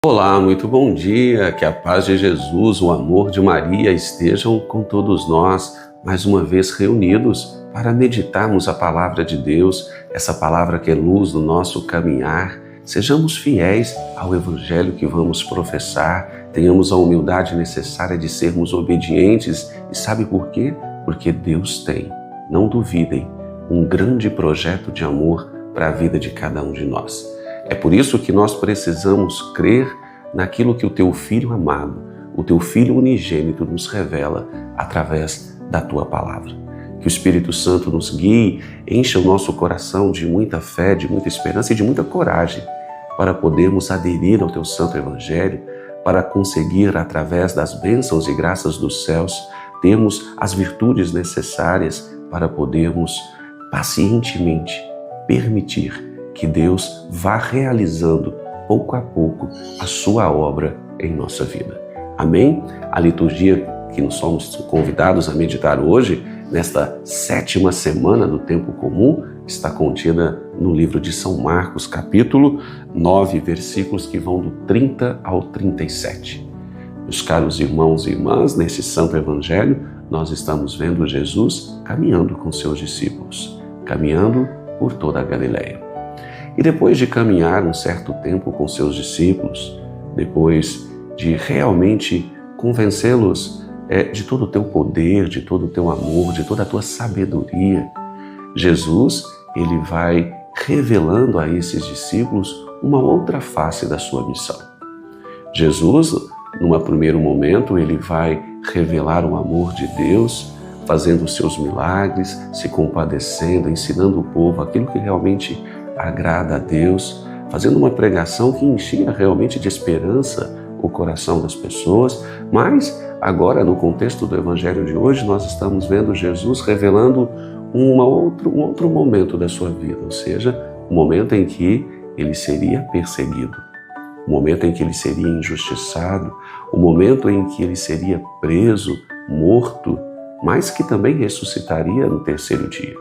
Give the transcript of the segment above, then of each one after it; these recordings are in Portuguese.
Olá, muito bom dia, que a paz de Jesus, o amor de Maria estejam com todos nós, mais uma vez reunidos para meditarmos a palavra de Deus, essa palavra que é luz do nosso caminhar. Sejamos fiéis ao evangelho que vamos professar, tenhamos a humildade necessária de sermos obedientes. E sabe por quê? Porque Deus tem, não duvidem, um grande projeto de amor para a vida de cada um de nós. É por isso que nós precisamos crer naquilo que o teu Filho amado, o teu Filho unigênito nos revela através da tua palavra. Que o Espírito Santo nos guie, encha o nosso coração de muita fé, de muita esperança e de muita coragem para podermos aderir ao teu santo evangelho, para conseguir, através das bênçãos e graças dos céus, termos as virtudes necessárias para podermos pacientemente permitir que Deus vá realizando pouco a pouco a sua obra em nossa vida. Amém? A liturgia que nós somos convidados a meditar hoje, nesta 7ª semana do tempo comum, está contida no livro de São Marcos, capítulo 9, versículos que vão do 30 ao 37. Meus caros irmãos e irmãs, nesse santo evangelho, nós estamos vendo Jesus caminhando com seus discípulos, caminhando por toda a Galileia. E depois de caminhar um certo tempo com seus discípulos, depois de realmente convencê-los de todo o teu poder, de todo o teu amor, de toda a tua sabedoria, Jesus, ele vai revelando a esses discípulos uma outra face da sua missão. Jesus, num primeiro momento, ele vai revelar o amor de Deus, fazendo os seus milagres, se compadecendo, ensinando o povo aquilo que realmente agrada a Deus, fazendo uma pregação que enchia realmente de esperança o coração das pessoas. Mas agora, no contexto do evangelho de hoje, nós estamos vendo Jesus revelando um outro momento da sua vida, ou seja, o momento em que ele seria perseguido, o momento em que ele seria injustiçado, o momento em que ele seria preso, morto, mas que também ressuscitaria no terceiro dia.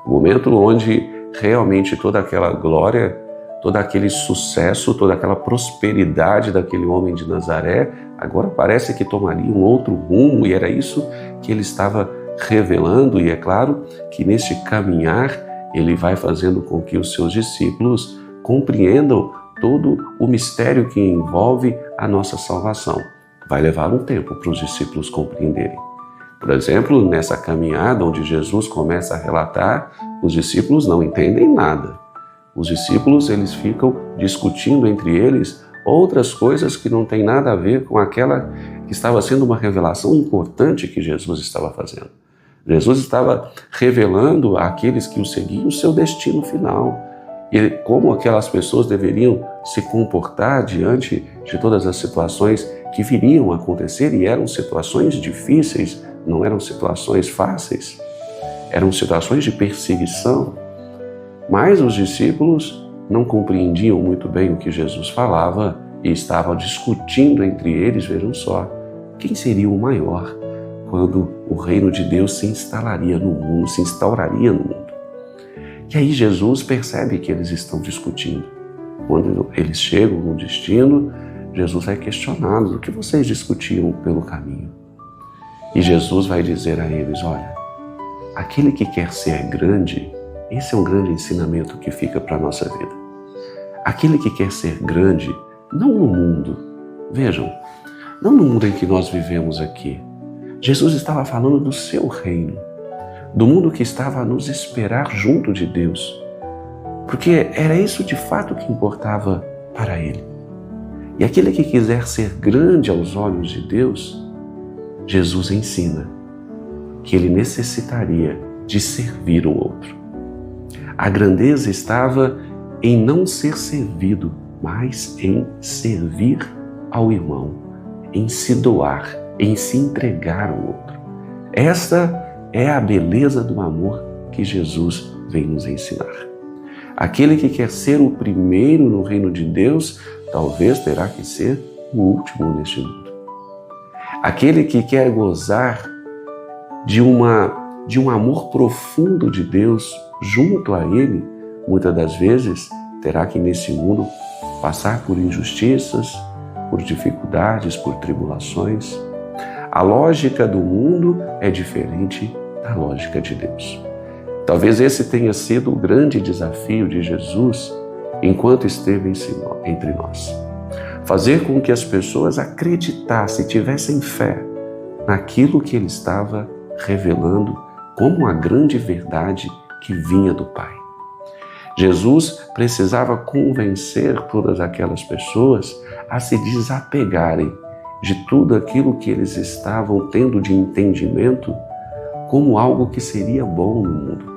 O momento onde realmente toda aquela glória, todo aquele sucesso, toda aquela prosperidade daquele homem de Nazaré, agora parece que tomaria um outro rumo, e era isso que ele estava revelando. E é claro que neste caminhar ele vai fazendo com que os seus discípulos compreendam todo o mistério que envolve a nossa salvação. Vai levar um tempo para os discípulos compreenderem. Por exemplo, nessa caminhada onde Jesus começa a relatar, os discípulos não entendem nada. Os discípulos, eles ficam discutindo entre eles outras coisas que não têm nada a ver com aquela que estava sendo uma revelação importante que Jesus estava fazendo. Jesus estava revelando àqueles que o seguiam o seu destino final e como aquelas pessoas deveriam se comportar diante de todas as situações que viriam a acontecer, e eram situações difíceis, não eram situações fáceis, eram situações de perseguição. Mas os discípulos não compreendiam muito bem o que Jesus falava e estavam discutindo entre eles, vejam só, quem seria o maior quando o reino de Deus se instauraria no mundo. E aí Jesus percebe que eles estão discutindo. Quando eles chegam no destino, Jesus é questionado: o que vocês discutiam pelo caminho? E Jesus vai dizer a eles: olha, aquele que quer ser grande, esse é um grande ensinamento que fica para a nossa vida. Aquele que quer ser grande, não no mundo, vejam, não no mundo em que nós vivemos aqui. Jesus estava falando do seu reino, do mundo que estava a nos esperar junto de Deus, porque era isso de fato que importava para ele. E aquele que quiser ser grande aos olhos de Deus, Jesus ensina que ele necessitaria de servir o outro. A grandeza estava em não ser servido, mas em servir ao irmão, em se doar, em se entregar ao outro. Esta é a beleza do amor que Jesus vem nos ensinar. Aquele que quer ser o primeiro no reino de Deus, talvez terá que ser o último neste mundo. Aquele que quer gozar de um amor profundo de Deus junto a Ele, muitas das vezes terá que nesse mundo passar por injustiças, por dificuldades, por tribulações. A lógica do mundo é diferente da lógica de Deus. Talvez esse tenha sido o grande desafio de Jesus enquanto esteve entre nós. Fazer com que as pessoas acreditassem, tivessem fé naquilo que ele estava revelando como a grande verdade que vinha do Pai. Jesus precisava convencer todas aquelas pessoas a se desapegarem de tudo aquilo que eles estavam tendo de entendimento como algo que seria bom no mundo.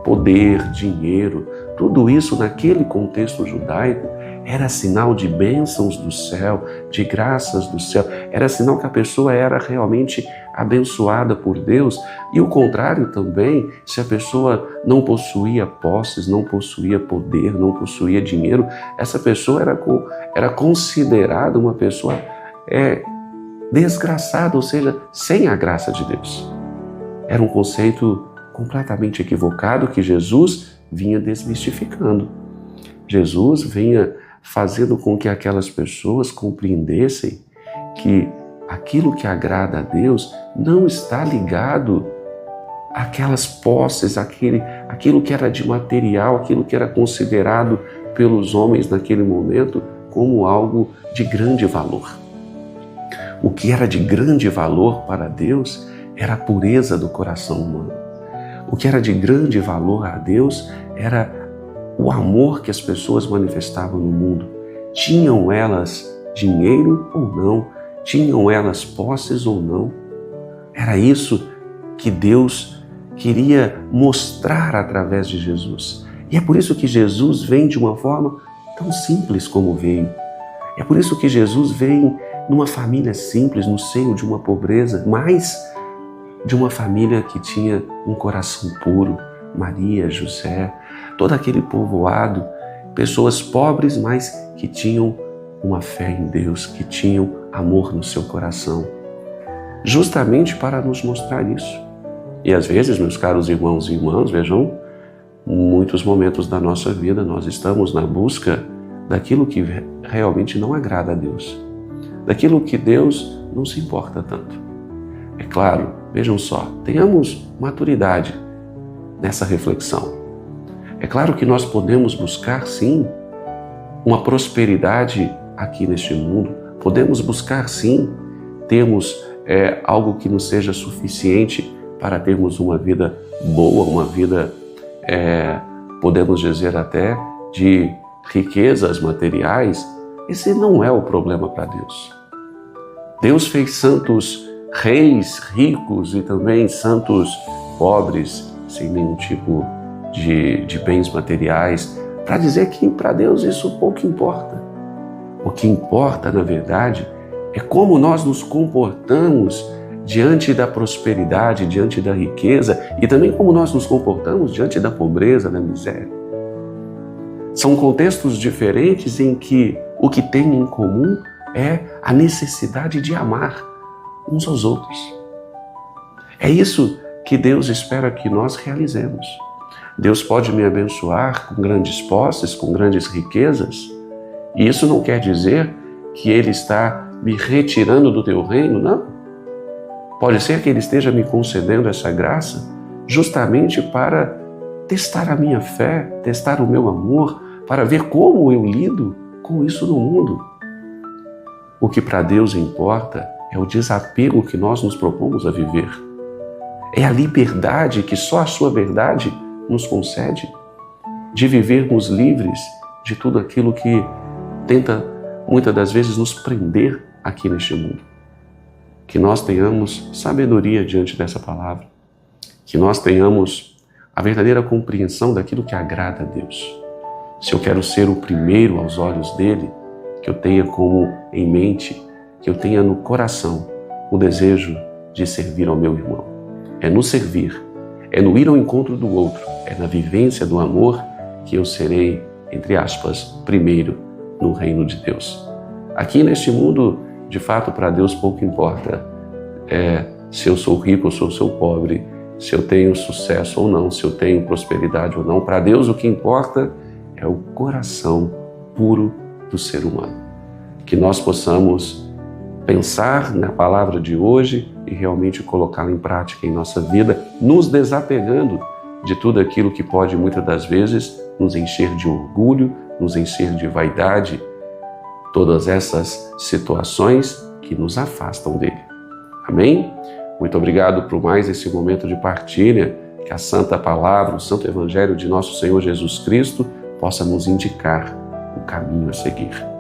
Poder, dinheiro, tudo isso naquele contexto judaico era sinal de bênçãos do céu, de graças do céu. Era sinal que a pessoa era realmente abençoada por Deus. E o contrário também, se a pessoa não possuía posses, não possuía poder, não possuía dinheiro, essa pessoa era considerada uma pessoa desgraçada, ou seja, sem a graça de Deus. Era um conceito completamente equivocado que Jesus vinha desmistificando. Jesus vinha fazendo com que aquelas pessoas compreendessem que aquilo que agrada a Deus não está ligado àquelas posses, aquilo que era de material, aquilo que era considerado pelos homens naquele momento como algo de grande valor. O que era de grande valor para Deus era a pureza do coração humano. O que era de grande valor a Deus era o amor que as pessoas manifestavam no mundo. Tinham elas dinheiro ou não, tinham elas posses ou não. Era isso que Deus queria mostrar através de Jesus. E é por isso que Jesus vem de uma forma tão simples como veio. É por isso que Jesus vem numa família simples, no seio de uma pobreza, mas de uma família que tinha um coração puro. Maria, José, todo aquele povoado, pessoas pobres, mas que tinham uma fé em Deus, que tinham amor no seu coração, justamente para nos mostrar isso. E às vezes, meus caros irmãos e irmãs, vejam, muitos momentos da nossa vida nós estamos na busca daquilo que realmente não agrada a Deus, daquilo que Deus não se importa tanto. É claro, vejam só, tenhamos maturidade nessa reflexão. É claro que nós podemos buscar, sim, uma prosperidade aqui neste mundo, podemos buscar, sim, termos algo que nos seja suficiente para termos uma vida boa, uma vida, podemos dizer até, de riquezas materiais. Esse não é o problema para Deus. Deus fez santos reis ricos e também santos pobres, sem nenhum tipo de bens materiais, para dizer que para Deus isso pouco importa. O que importa, na verdade, é como nós nos comportamos diante da prosperidade, diante da riqueza e também como nós nos comportamos diante da pobreza, da miséria. São contextos diferentes em que o que tem em comum é a necessidade de amar uns aos outros. É isso que Deus espera que nós realizemos. Deus pode me abençoar com grandes posses, com grandes riquezas, e isso não quer dizer que Ele está me retirando do teu reino, não. Pode ser que Ele esteja me concedendo essa graça justamente para testar a minha fé, testar o meu amor, para ver como eu lido com isso no mundo. O que para Deus importa é o desapego que nós nos propomos a viver. É a liberdade que só a sua verdade nos concede de vivermos livres de tudo aquilo que tenta, muitas das vezes, nos prender aqui neste mundo. Que nós tenhamos sabedoria diante dessa palavra, que nós tenhamos a verdadeira compreensão daquilo que agrada a Deus. Se eu quero ser o primeiro aos olhos dele, que eu tenha como em mente, que eu tenha no coração o desejo de servir ao meu irmão. É no servir, é no ir ao encontro do outro, é na vivência do amor que eu serei, entre aspas, primeiro no reino de Deus. Aqui neste mundo, de fato, para Deus pouco importa se eu sou rico ou se eu sou pobre, se eu tenho sucesso ou não, se eu tenho prosperidade ou não. Para Deus o que importa é o coração puro do ser humano. que nós possamos pensar na palavra de hoje e realmente colocá-la em prática em nossa vida, nos desapegando de tudo aquilo que pode muitas das vezes nos encher de orgulho, nos encher de vaidade, todas essas situações que nos afastam dele. Amém? Muito obrigado por mais esse momento de partilha, que a Santa Palavra, o Santo Evangelho de nosso Senhor Jesus Cristo possa nos indicar o caminho a seguir.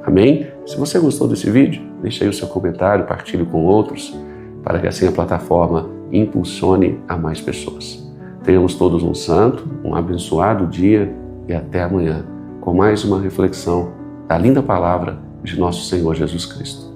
Amém? Se você gostou desse vídeo, deixe aí o seu comentário, partilhe com outros, para que assim a plataforma impulsione a mais pessoas. Tenhamos todos um santo, um abençoado dia e até amanhã, com mais uma reflexão da linda palavra de nosso Senhor Jesus Cristo.